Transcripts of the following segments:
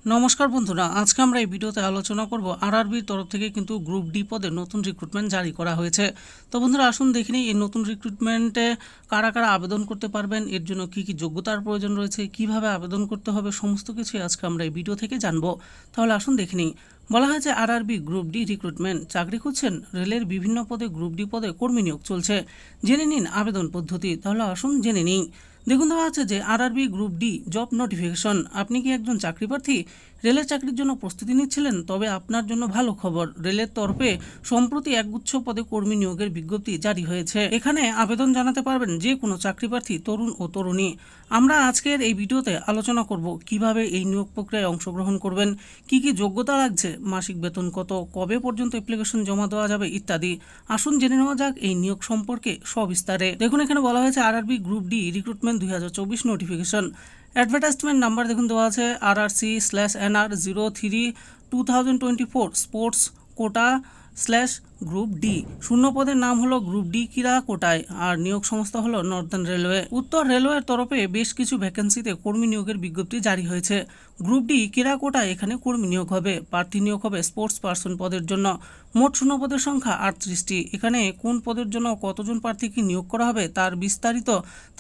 নমস্কার বন্ধুরা, আজকে আমরা এই ভিডিওতে আলোচনা করব আরআরবির তরফ থেকে কিন্তু গ্রুপ ডি পদে নতুন রিক্রুটমেন্ট জারি করা হয়েছে। তো বন্ধুরা আসুন দেখে নিই এই নতুন রিক্রুটমেন্টে কারা কারা আবেদন করতে পারবেন, এর জন্য কি কি যোগ্যতার প্রয়োজন রয়েছে, কিভাবে আবেদন করতে হবে, সমস্ত কিছু আজকে আমরা এই ভিডিও থেকে জানবো। তাহলে আসুন দেখে নিই। বলা হয়েছে আরআরবি গ্রুপ ডি রিক্রুটমেন্ট, চাকরি খুঁজছেন, রেলের বিভিন্ন পদে গ্রুপ ডি পদে কর্মী নিয়োগ চলছে। জেনে নিন আবেদন পদ্ধতি। তাহলে আসুন জেনে নিই। দেখুন দেওয়া আছে যে RRB group D job notification. আপনি কি একজন চাকরি প্রার্থী, রেলের চাকরির জন্য প্রস্তুতি নিচ্ছিলেন? তবে আপনার জন্য ভালো খবর, রেলের তরফে সম্প্রতি একগুচ্ছ পদে কর্মী নিয়োগের বিজ্ঞপ্তি জারি হয়েছে। এখানে আবেদন জানাতে পারবেন যে কোনো চাকরি প্রার্থী, তরুণ ও তরুণী। আমরা আজকের এই ভিডিওতে আলোচনা করব কিভাবে এই নিয়োগ প্রক্রিয়ায় অংশগ্রহণ করবেন, কি কি যোগ্যতা লাগছে, মাসিক বেতন কত, কবে পর্যন্ত অ্যাপ্লিকেশন জমা দেওয়া যাবে ইত্যাদি। আসুন জেনে নেওয়া যাক এই নিয়োগ সম্পর্কে সবিস্তারে। দেখুন এখানে বলা হয়েছে RRB group D recruitment 2024 notification. Advertisement number দেখুন দেওয়া আছে RRC/NR03/2024 স্পোর্টস কোটা/গ্রুপ ডি। শূন্য পদের নাম হলো গ্রুপ ডি ক্রীড়া কোটায়, আর নিয়োগ সংস্থা হলো নর্দার্ন রেলওয়ে। উত্তর রেলওয়ের তরফে বেশ কিছু ভ্যাকেন্সিতে কর্মী নিয়োগের বিজ্ঞপ্তি জারি হয়েছে। গ্রুপ ডি ক্রীড়া কোটায় এখানে কর্মী নিয়োগ হবে। প্রার্থী নিয়োগ হবে স্পোর্টস পার্সন পদের জন্য। মোট শূন্য পদের সংখ্যা 38টি। এখানে কোন পদের জন্য কতজন প্রার্থীকে নিয়োগ করা হবে তার বিস্তারিত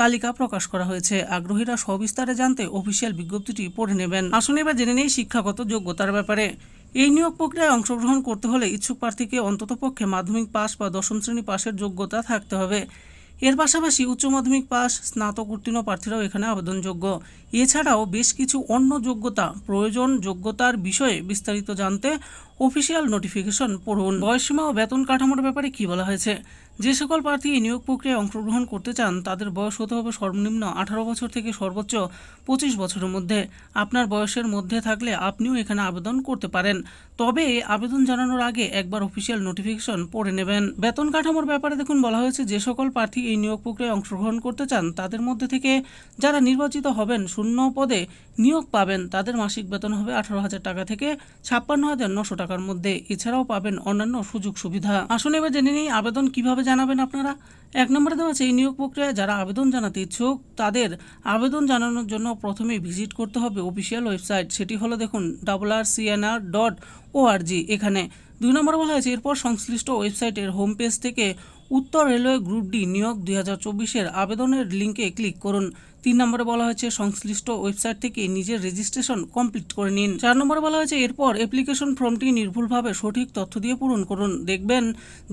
তালিকা প্রকাশ করা হয়েছে। আগ্রহীরা সবিস্তারে জানতে অফিসিয়াল বিজ্ঞপ্তিটি পড়ে নেবেন। আসুন এবার জেনে নেই শিক্ষাগত যোগ্যতার ব্যাপারে। এই নিয়োগ প্রক্রিয়ায় অংশগ্রহণ করতে হলে ইচ্ছুক প্রার্থীকে অন্ততপক্ষে মাধ্যমিক পাস বা দশম শ্রেণী পাশের যোগ্যতা থাকতে হবে। এর পাশাপাশি উচ্চ মাধ্যমিক পাস, স্নাতক উত্তীর্ণ প্রার্থীরাও এখানে আবেদনযোগ্য। এছাড়াও বেশ কিছু অন্য যোগ্যতা প্রয়োজন। যোগ্যতার বিষয়ে বিস্তারিত জানতে অফিসিয়াল নোটিফিকেশন পড়ুন। বয়সসীমা ও বেতন কাঠামোর ব্যাপারে কি বলা হয়েছে? যে সকল প্রার্থী এই নিয়োগ প্রক্রিয়ায় অংশগ্রহণ করতে চান তাদের বয়স হতে হবে সর্বনিম্ন 18 বছর থেকে সর্বোচ্চ 25 বছরের মধ্যে। আপনার বয়সের মধ্যে থাকলে আপনিও এখানে আবেদন করতে পারেন। তবে আবেদন জানানোর আগে একবার অফিসিয়াল নোটিফিকেশন পড়ে নেবেন। বেতন কাঠামোর ব্যাপারে দেখুন বলা হয়েছে যে সকল প্রার্থী এই নিয়োগ প্রক্রিয়ায় অংশগ্রহণ করতে চান তাদের মধ্যে থেকে যারা নির্বাচিত হবেন শূন্য পদে নিয়োগ পাবেন তাদের মাসিক বেতন হবে 18,000 টাকা থেকে 56,900 টাকার মধ্যে। এছাড়াও পাবেন অন্যান্য সুযোগ সুবিধা। আসুন এবার জেনে নিই আবেদন কিভাবে জানাবেন আপনারা। 1 নম্বরে দেওয়া আছে এই নিয়োগ প্রক্রিয়ায় যারা আবেদন জানাতে ইচ্ছুক তাদের আবেদন জানানোর জন্য প্রথমে ভিজিট করতে হবে অফিসিয়াল ওয়েবসাইট। সেটি হলো দেখুন rrcnr.org। এখানে 2 নম্বরে বলা হয়েছে এরপর সংশ্লিষ্ট ওয়েবসাইটের হোম পেজ থেকে উত্তর রেলওয়ে গ্রুপ ডি নিয়োগ 2024 আবেদনের লিঙ্কে ক্লিক করুন। 3 নম্বরে বলা হয়েছে সংশ্লিষ্ট ওয়েবসাইট থেকে নিজের রেজিস্ট্রেশন কমপ্লিট করে নিন। 4 নম্বরে বলা হয়েছে এরপর অ্যাপ্লিকেশন ফর্মটি নির্ভুলভাবে সঠিক তথ্য দিয়ে পূরণ করুন। দেখবেন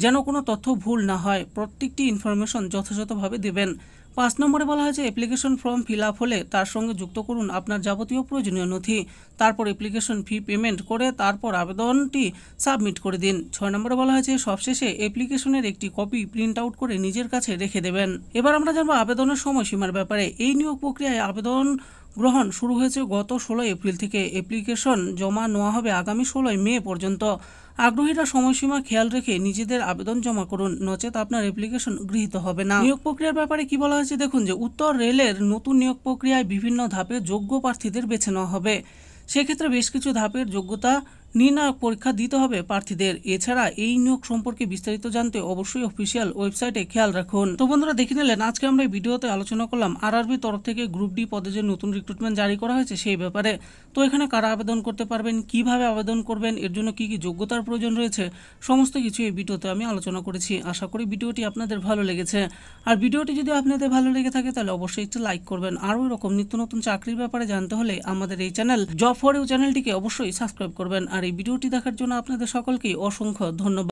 যেন কোনো তথ্য ভুল না হয়, প্রত্যেকটি ইনফরমেশন যথাযথভাবে দেবেন। 5 নম্বরে বলা হয়েছে অ্যাপ্লিকেশন ফর্ম ফিল আপ হলে তার সঙ্গে যুক্ত করুন আপনার যাবতীয় প্রয়োজনীয় নথি। তারপর অ্যাপ্লিকেশন ফি পেমেন্ট করে তারপর আবেদনটি সাবমিট করে দিন। 6 নম্বরে বলা হয়েছে সবশেষে অ্যাপ্লিকেশনের একটি কপি প্রিন্ট আউট করে নিজের কাছে রেখে দেবেন। এবার আমরা জানবো আবেদনের সময়সীমার ব্যাপারে। এই নিয়োগ প্রক্রিয়ায় আবেদন গ্রহণ শুরু হয়েছে গত 16 এপ্রিল থেকে। অ্যাপ্লিকেশন জমা নেওয়া হবে আগামী 16 মে পর্যন্ত। আগ্রহীরা সময়সীমা খেয়াল রেখে নিজেদের আবেদন জমা করুন, নচেত আপনার অ্যাপ্লিকেশন গৃহীত হবে না। নিয়োগ প্রক্রিয়ার ব্যাপারে কি বলা হয়েছে দেখুন যে উত্তর রেলের নতুন নিয়োগ প্রক্রিয়ায় বিভিন্ন ধাপে যোগ্য প্রার্থীদের বেছে নেওয়া হবে। সেক্ষেত্রে বেশ কিছু ধাপের যোগ্যতা নির্ণায়ক পরীক্ষা দিতে হবে প্রার্থীদের। এছাড়া এই নিয়োগ সম্পর্কে বিস্তারিত জানতে অবশ্যই অফিসিয়াল ওয়েবসাইটে খেয়াল রাখুন। তো বন্ধুরা দেখে নিলেন আজকে আমরা এই ভিডিওতে আলোচনা করলাম আরআরবির তরফ থেকে গ্রুপ ডি পদে যে নতুন রিক্রুটমেন্ট জারি করা হয়েছে সেই ব্যাপারে। তো এখানে কারা আবেদন করতে পারবেন, কিভাবে আবেদন করবেন, এর জন্য কি কি যোগ্যতার প্রয়োজন রয়েছে, সমস্ত কিছু এই ভিডিওতে আমি আলোচনা করেছি। আশা করি ভিডিওটি আপনাদের ভালো লেগেছে। আর ভিডিওটি যদি আপনাদের ভালো লেগে থাকে তাহলে অবশ্যই একটু লাইক করবেন। আরও এরকম নিত্য নতুন চাকরির ব্যাপারে জানতে হলে আমাদের এই চ্যানেল জব ফর ইউ চ্যানেলটিকে অবশ্যই সাবস্ক্রাইব করবেন। আর এই ভিডিওটি দেখার জন্য আপনাদের সকলকেই অসংখ্য ধন্যবাদ।